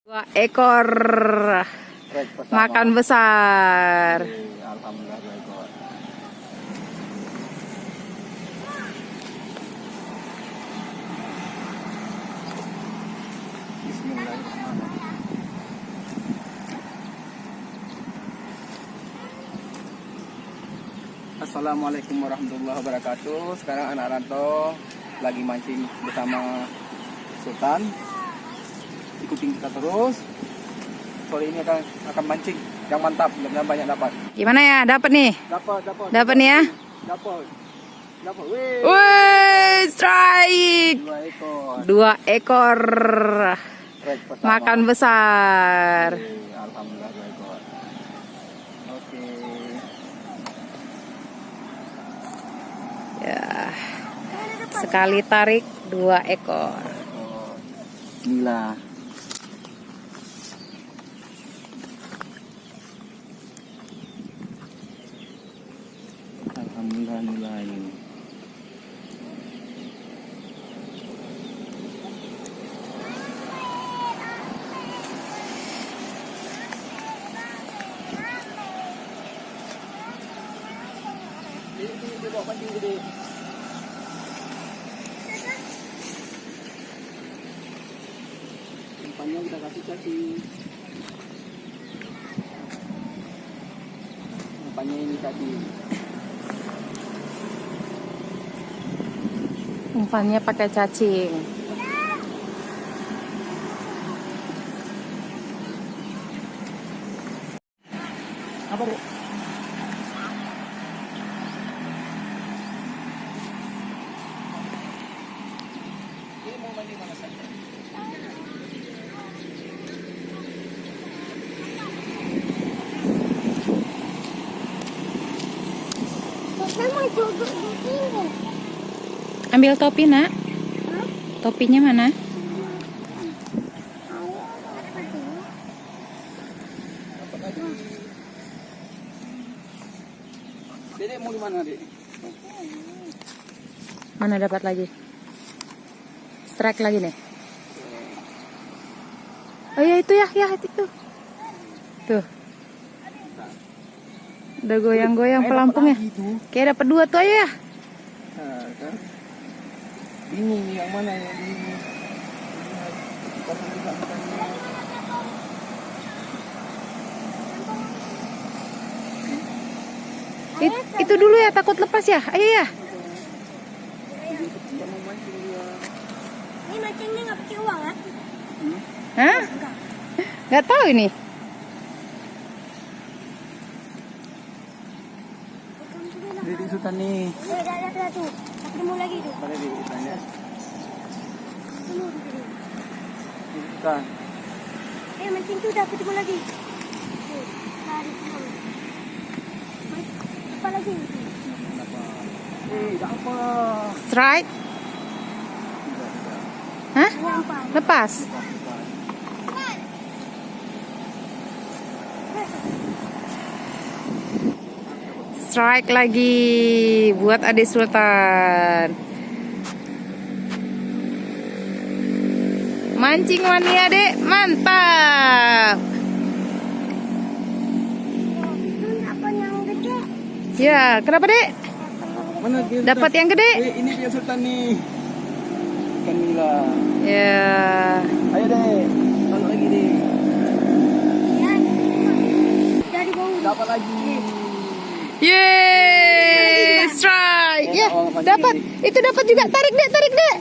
2 ekor makan besar. Alhamdulillah 2 ekor. Assalamualaikum warahmatullahi wabarakatuh. Sekarang anak rantau lagi mancing bersama Sultan. Ikutin kita terus. Sore ini akan mancing yang mantap, mudah-mudahan banyak dapat. Gimana ya? Dapat nih? Dapat nih ya? Dapat. Wih, strike. 2 ekor. 2 ekor Strike pertama. makan besar. Alhamdulillah 2 ekor. Oke. Ya. Sekali tarik 2 ekor. Gila. Alhamdulillah ini. Ini bawa pancing gede. Umpannya kita kasih cacing. Umpannya ini cacing. Umpannya pakai cacing. Apa, Dek? Ini mau mandi mana saja? Ambil topi, Nak. Topinya mana? Dedek mau di mana, Dek? Mana dapat lagi? Strike lagi nih. Oh ya itu ya itu. Tuh. Udah goyang-goyang pelampungnya. Kayak dapat 2 tuh ayo ya. Nah, kan? Bingung yang mana yang ini. Itu dulu ya, takut lepas ya. Ayo ya. Ini mancingnya nggak pakai uang kan? Hah? Nggak tahu ini. Dedek Sultan nih. Ada tuh. Ketemu lagi tuh. Pada Dedek Sultan ya. Ketemu tuh. Dedek Sultan. Mancing tuh udah ketemu lagi. Tuh, tarik semua. Apa lagi? Tak apa. Strike. Hah? Umpan. Lepas. Strike lagi buat Adik Sultan. Mancing mania, Dek. Mantap. Apa yang gede? Ya, kenapa, Dek? Mana dia? Dapat yang gede? Ini dia Sultan nih. Ikan nila. Ya. Ayo Dek. Taruh lagi Dek. Dari bawah. Dapat lagi. Yeay, strike. Ya, dapat. Itu dapat juga. Tarik, Dek.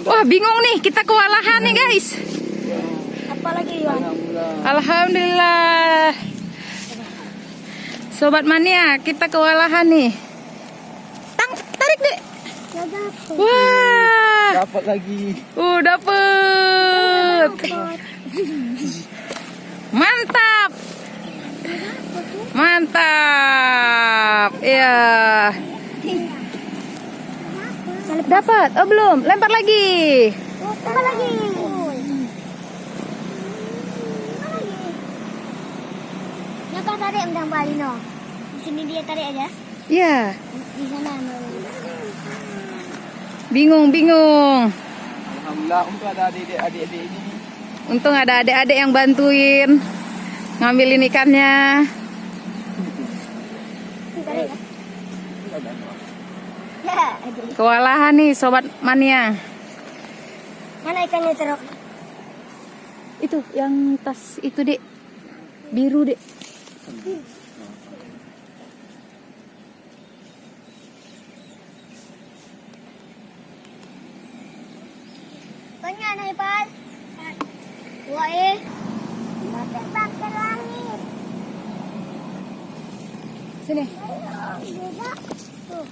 Wah, bingung nih. Kita kewalahan nih, guys. Apa lagi, Wan? Alhamdulillah. Alhamdulillah. Sobat mania, kita kewalahan nih. Tarik, Dek. Ya dapat. Wah. Dapat lagi. Dapet. Mantap. Ya. Dapat. Oh, belum. Lempar lagi. Apa lagi? Yang kau tarik undang Bali no. Di sini dia tarik aja. Ya. Di sana. Bingung. Alhamdulillah untuk ada adik-adik ini Untung ada adik-adik yang bantuin ngambilin ikannya. Bentar ya. Ya, aduh. Kewalahan nih sobat mania. Mana ikannya terok? Itu yang tas itu dek, biru dek. Tanya anak Ipal. Wah bakar langit. Sini. Beda. Tuh,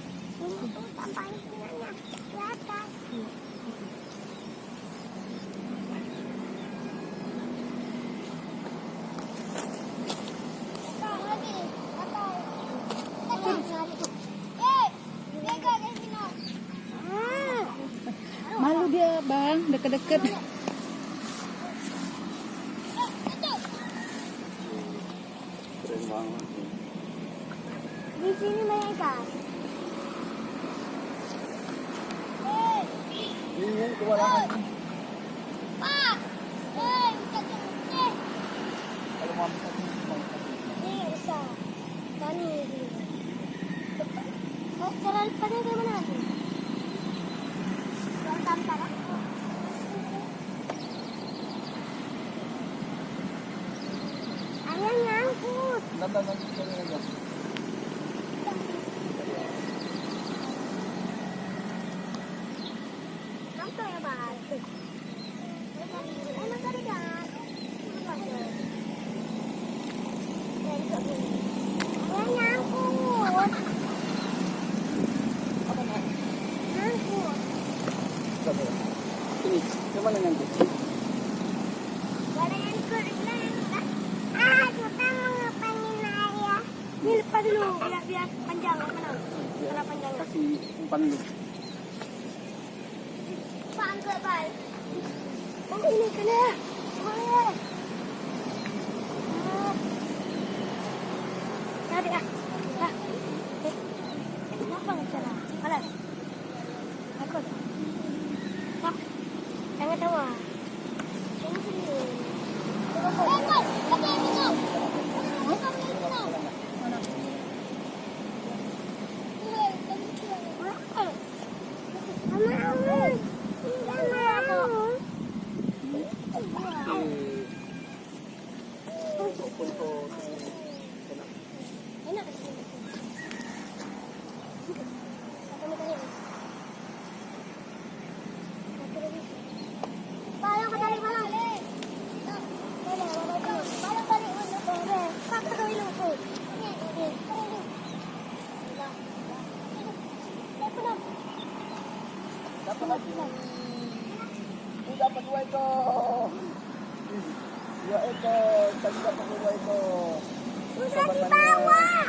ini tuh sampai sinarnya di atas. Malu dia bang, deket-deket. Keren banget. Di sini banyak ikan. Ini kewalahan. Pak, Kalau mau ambil satu, ini bisa. Tani. Oh, jalan pada ke mana? Jalan Tamtara. Ayah nyangkut. nanti cari aja. Sampai ya, Bang. Enak tadi kan? Ayah nyangkut. Apa nak? Nyangkut. Coba. Ini, kemana nanti? Gak ada yang ikut. Kita mau ngepangin ayah. Ini lepas dulu, biar panjang. Karena panjang. Kasih umpan dulu. Pak, angkat, Pak. Oh, ini kena. Boleh. Tadi ah. Lah. Kenapa nggak salah? Alas. Takut. Pak. Jangan tawa. Ini sini. Takut. Pakai minum. Enak sih. Balong kali balong. Balong kali untuk pak kali lupa. Dapat lagi. Dapat 2 ekor. 2 ekor. Tadi dapat 2 ekor. Udah di bawah.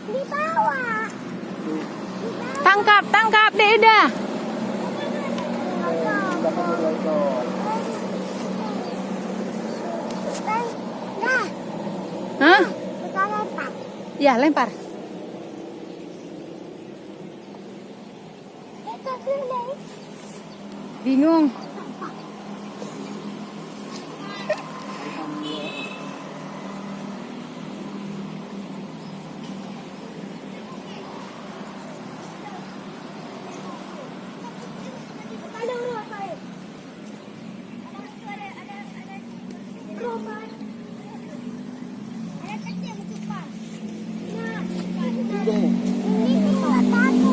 Di bawah. Tangkap, tangkap dek udah. Dapat 2 ekor. Nah, Hah? kita lempar. Ya lempar. Kita pilih. Bingung. Ada uang saya. Ada gerobak. Ada kecil ketupat. Nah, ini buat aku.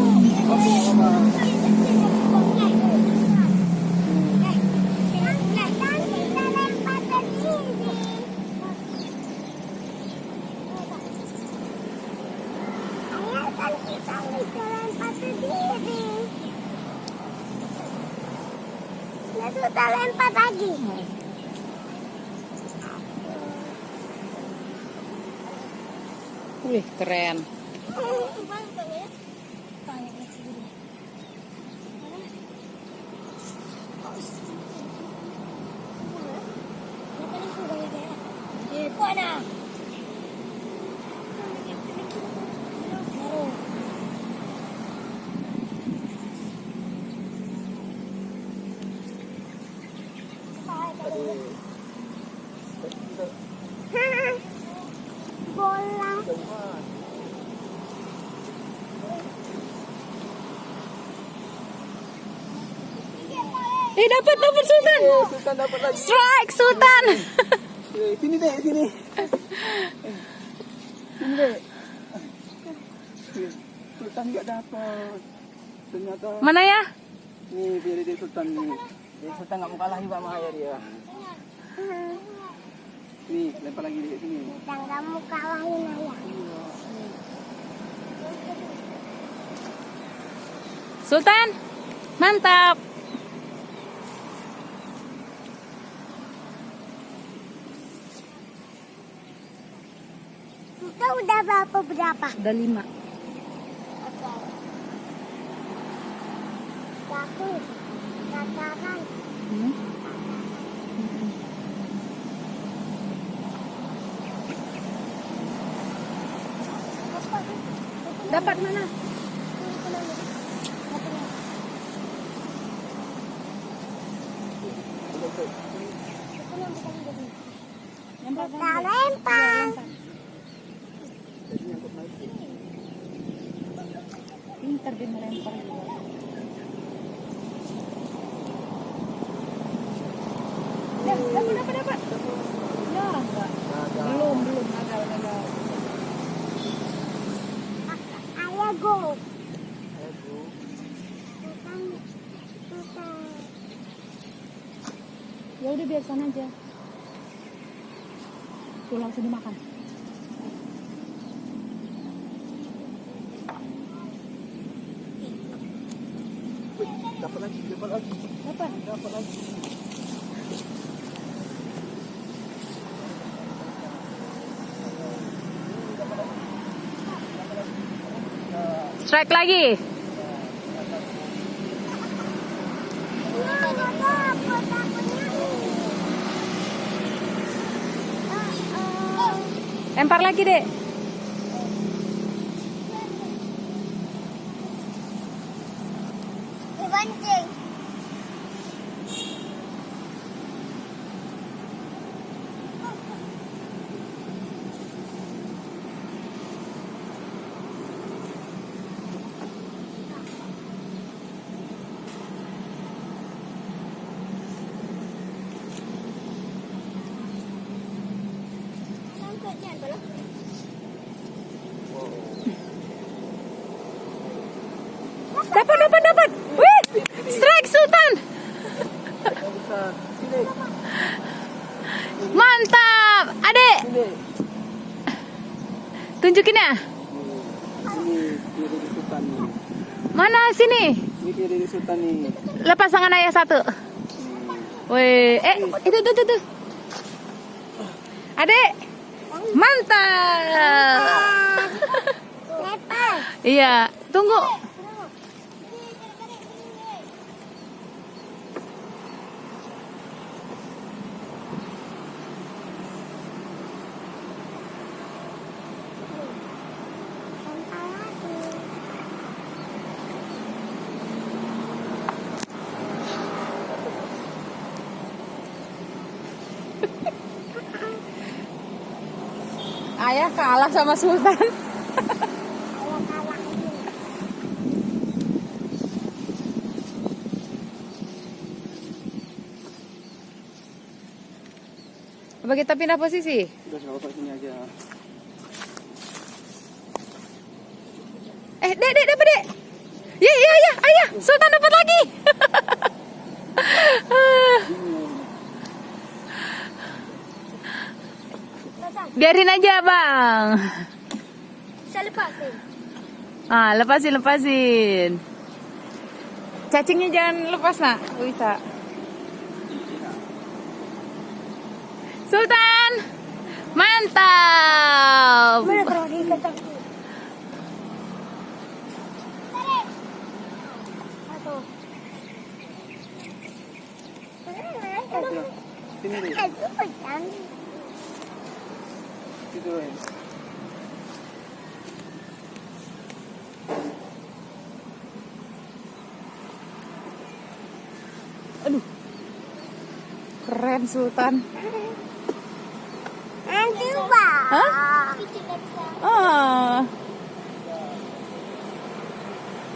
Kita lempar lagi. Wih keren. Bola. Dapat Sultan. Sultan dapat lagi. Strike Sultan. Sini deh, sini. Sini deh. Sultan nggak dapat. Ternyata. Mana ya? Nih, biar dia Sultan nih. Sultan nggak mau kalah juga sama ayah dia. Nih, lempar lagi di sini. Dan kamu kalahin ayah. Sultan. Mantap. Kita udah berapa? Udah 5. Oke. Bagus. Katakan. Dapat mana? Kita lempar. Pintar dia melempar juga. Dapat. Ya, enggak. Belum gagal. Ayah go. Ya udah biar sana aja. Tuh langsung dimakan. Dapat lagi. Dapat lagi. Strike lagi. Lempar lagi, Dek. Dipancing. Dapat. Wih, strike Sultan. Sini. Mantap, Adek. Sini. Tunjukin ya. Ini kiri di Sultan nih. Mana sini? Ini kiri di Sultan nih. Lepas tangan ayah satu. Wih, itu. Adek. Mantap. Lepas. Iya, tunggu. Ayah kalah sama Sultan. Apa kita pindah posisi? Udah nggak apa-apa sini aja. Dek, dapat, Dek. Ya, ayah, Sultan dapat lagi. Biarin aja, Bang. Bisa lepasin. Lepasin. Cacingnya jangan lepas, Nak. Bisa. Sultan. Mantap. Mana taruh di kacangku? Sini deh. Itu pegang. Gitu ya. Aduh. Keren Sultan. Nanti Pak. Hah? Oh.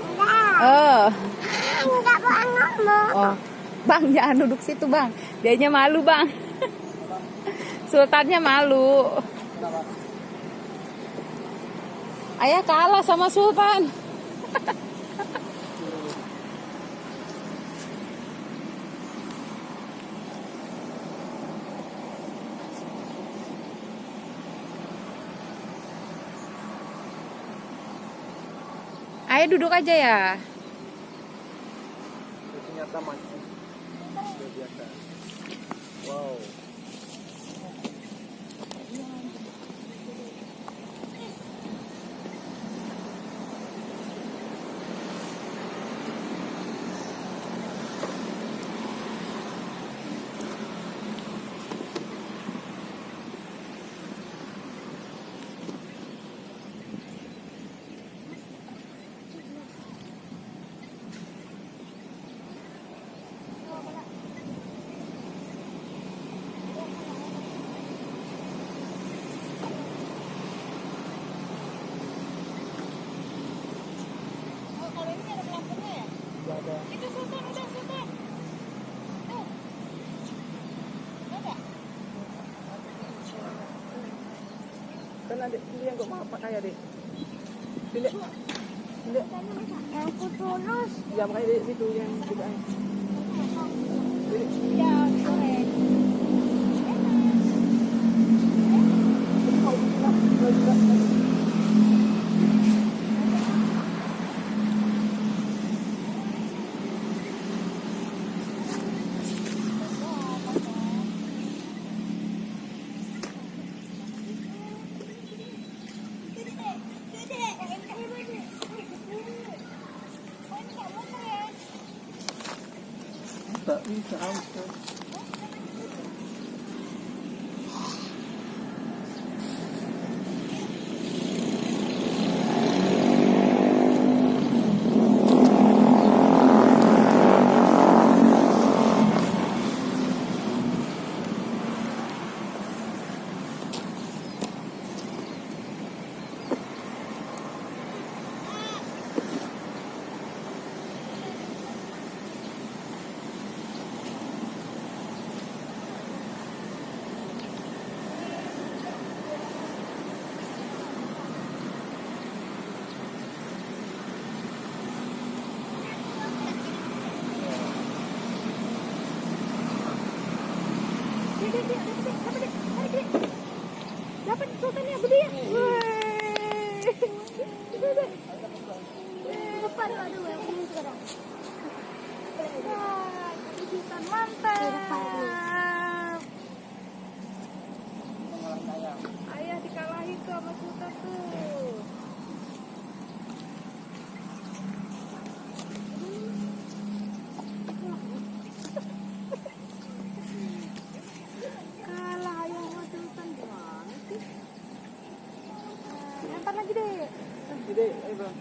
Enggak. Oh. Enggak Bang ngomong. Oh. Bang, jangan duduk situ, Bang. Dianya malu, Bang. Sultannya malu. Ayah kalah sama Sultan. Ayah duduk aja ya. Ternyata mancing. Luar biasa. Wow. Itu Sultan, udah Sultan. Tuh. Ada? Kan adik ini yang kok mau pakai adik. Tidak. Tidak. Yang kuturus. Ya makanya di situ yang tidak. Ya, boleh. Tak bisa angkat. Dapat sultannya gede. Depan aduh yang ini sekarang. Sultan mantap. Ayah dikalahin tuh sama sultan tuh. Kalah ayah sama sultan gimana sih? Lempar lagi deh. Gede, ayo bang.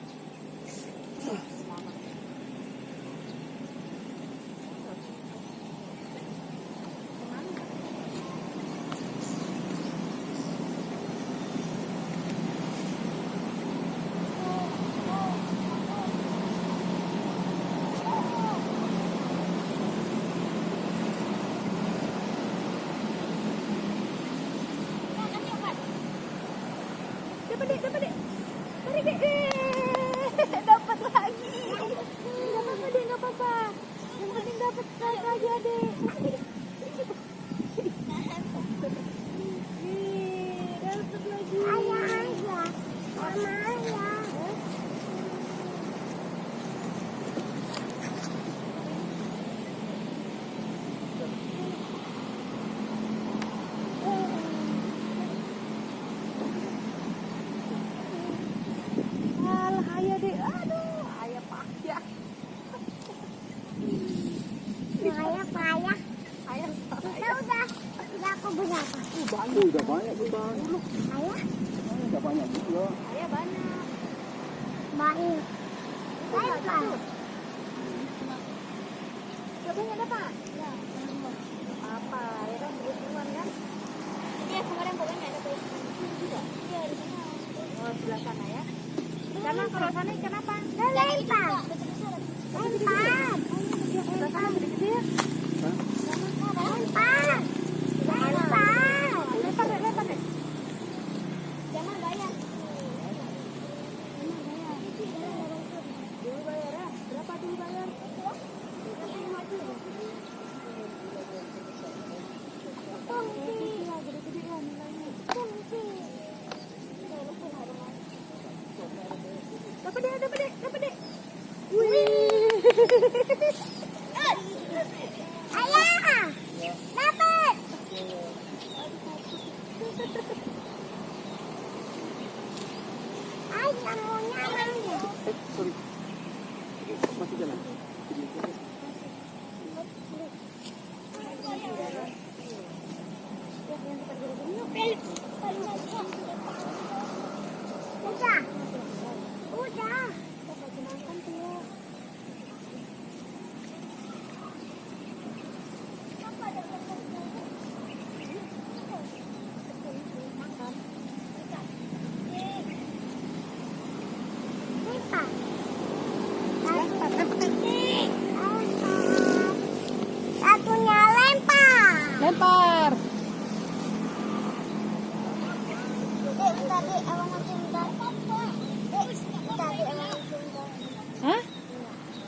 Dapat deh. Tarik deh. Dapat lagi. Enggak apa-apa deh, enggak apa-apa. Yang penting dapat sekali aja deh. Dapat lagi. Ayah aja. Mama ayah. Alah, ayah deh. Aduh, ayah payah. Ayah payah. Ayah payah. Udah aku berapa? Udah banyak tuh bang. Ayah? Udah banyak juga. Ayah banyak. Banyak. Ayah banyak. Gak banyak dapat? Ya, berapa ya kan berhitungan kan. Jadi kemarin pokoknya ada berhitungan juga. Iya di sana. Oh sebelah sana ya. Karena kalau sana ikan apa? Lempar. Lempar. Sebelah sana gede-gede ya. Lempar. Lempar deh. Jangan bayar. Dulu bayar ya? Berapa dulu bayar? Dapat deh. Wih. Ayah. Dapat. Ay, namunya lagi. Sorry. Masih jalan. Udah. Satunya lempar. Lempar. Tadi abang bentar. Tadi abang bentar. Hah?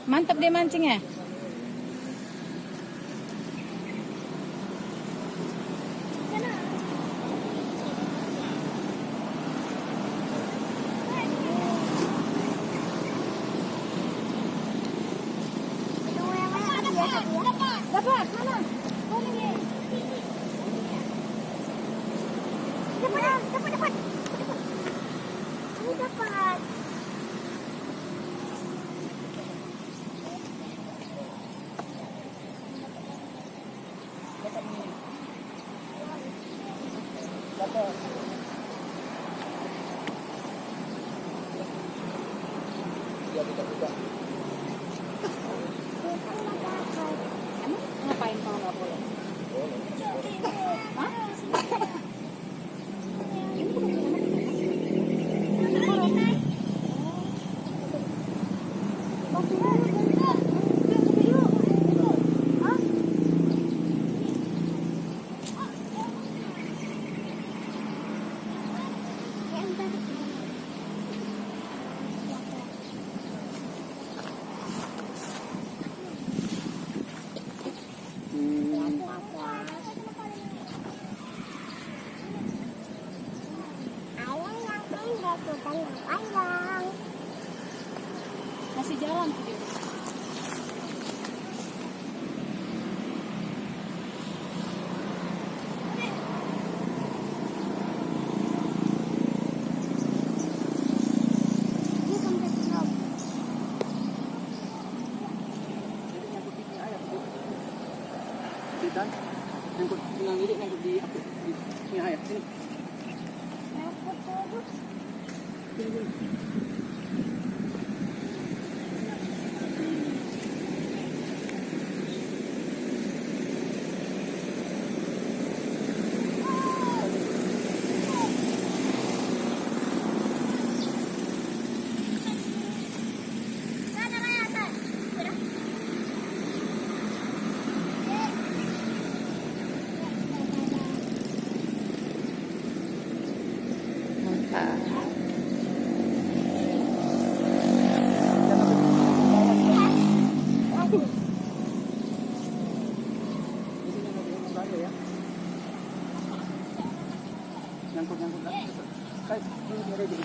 Mantap dia mancingnya. Dapat mana? Dapat. Ini dapat. Emang ngapain kalau nggak boleh? Hah? Panjang. Masih jalan. Ini sampai belum. Kita nyangkut bilang ini nyangkut di apa? Di sini ayah sini. Mantap. Nyangkut lah. Kayak ini ready.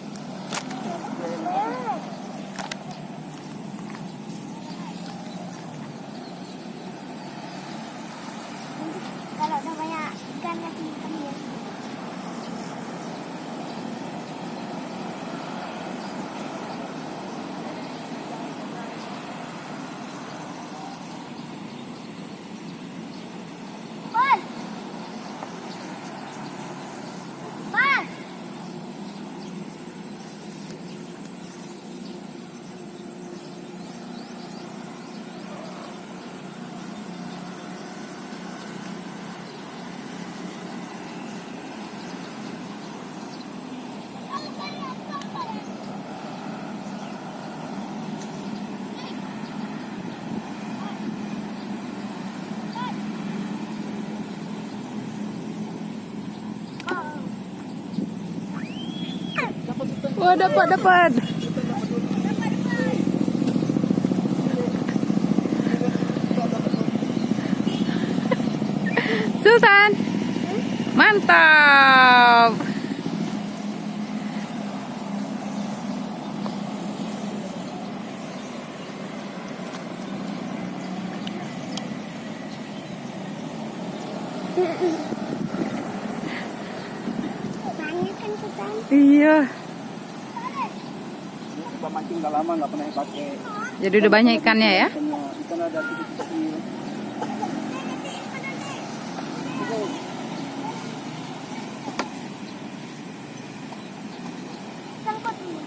Kalau udah banyak ikan kasih ikan ya. Bos. Bos. Oh, dapat. Sultan. Mantap. Banyak kan Sultan? Iya. Coba mancing udah lama nggak pernah pakai. Jadi udah banyak ikannya ya? Ikan ada kecil-kecil. Sangkut ini.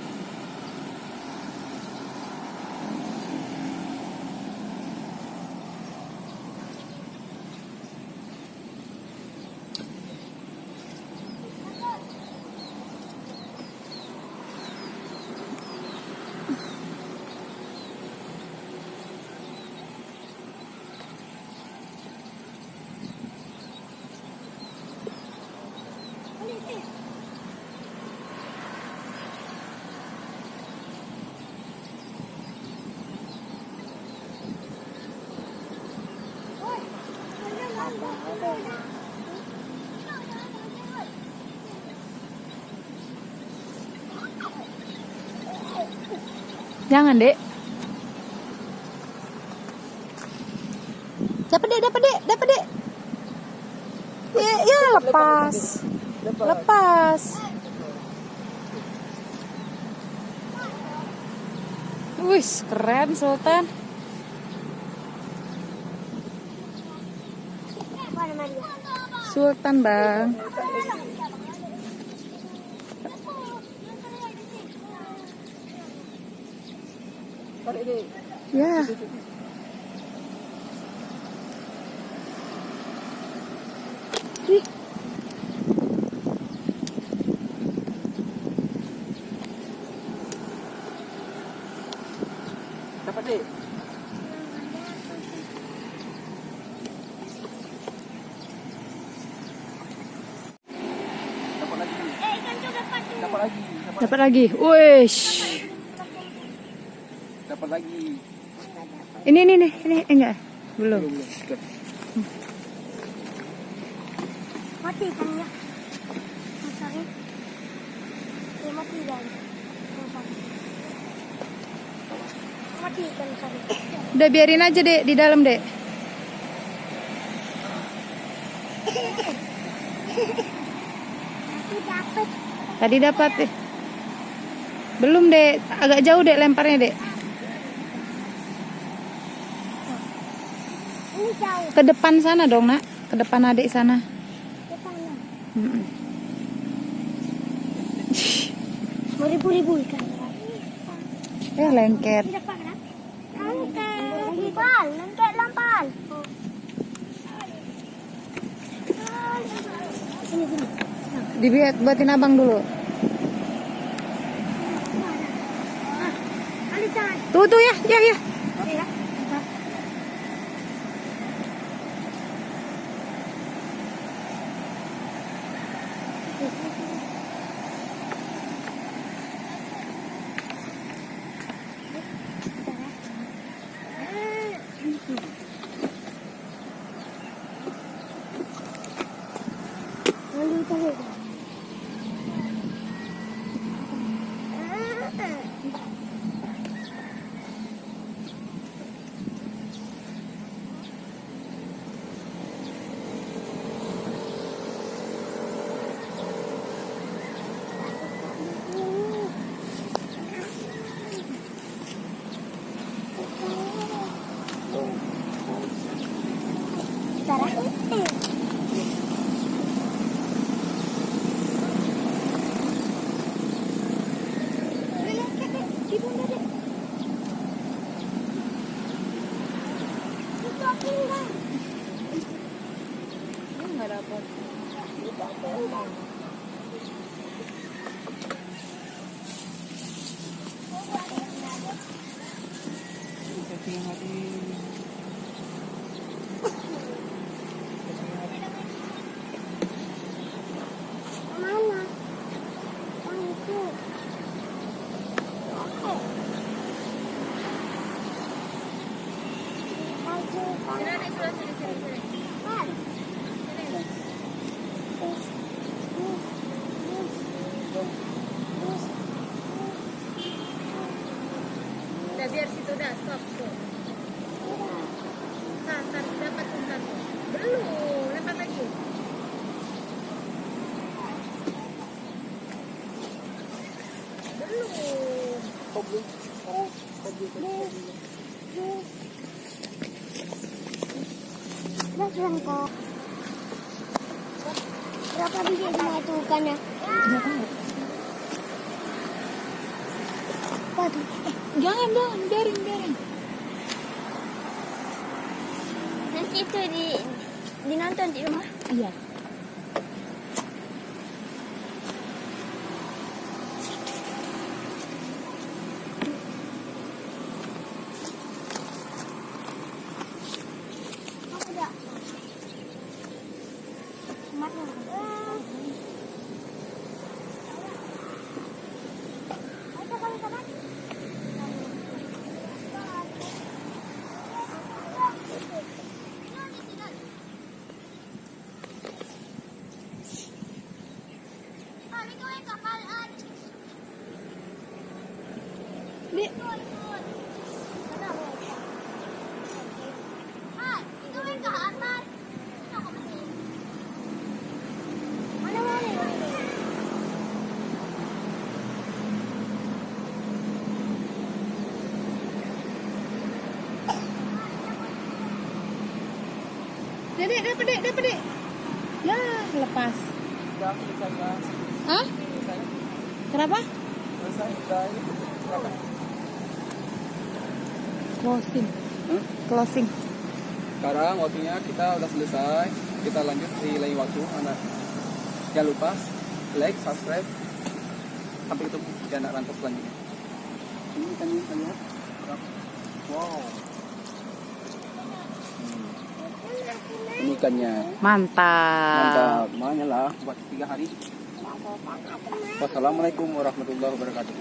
Jangan, Dek. Dapat, Dek. Ya, lepas. Lepas. Wih, keren Sultan. Mana Maria? Sultan, Bang. Tarik deh. Ya. Dapat deh. Dapat lagi. Ikan juga dapat. Dapat lagi. Dapat lagi. Wih. Dapat lagi. Ini enggak. Belum. Belum. Mati ikannya. Sorry. Mati ikan. Mati ikan sorry. Udah biarin aja, Dek, di dalam, Dek. Mati dapat. Tadi dapat, Dek. Belum, Dek. Agak jauh, Dek, lemparnya, Dek. Ini jauh Ke depan sana dong, Nak. Ke depan adik sana. ke sana. Mm-mm. Beribu-ribu ikan. Lengket. Tidak apa kan? Lampal, lengket lampal. Sini. Buatin abang dulu. Alisa. Tuh ya. Oke ya. Nggak dapat. Mana? Yang itu. Sini adik, sebelah sini, sini, sini. Sini. Udah biar situ dah, stop tuh. Ntar dapat ntar tuh. Belum, lempar lagi. Belum. Berapa biji semua itu ikannya? Apa tuh? Jangan, biarin. Nanti itu dinonton di rumah. Iya. Ada. Dek, dapat dek. Ya, lepas. Udah selesai guys. Hah? Selesai. Kenapa? Selesai guys. Silakan. Closing. Sekarang waktunya kita udah selesai. Kita lanjut di lain waktu. Anak jangan lupa like, subscribe. Sampai ketemu di anak rantau selanjutnya. Ini kita lihat. Wow. Ini ikannya. Mantap. Mantap. Makanya lah buat 3 hari. Wassalamualaikum warahmatullahi wabarakatuh.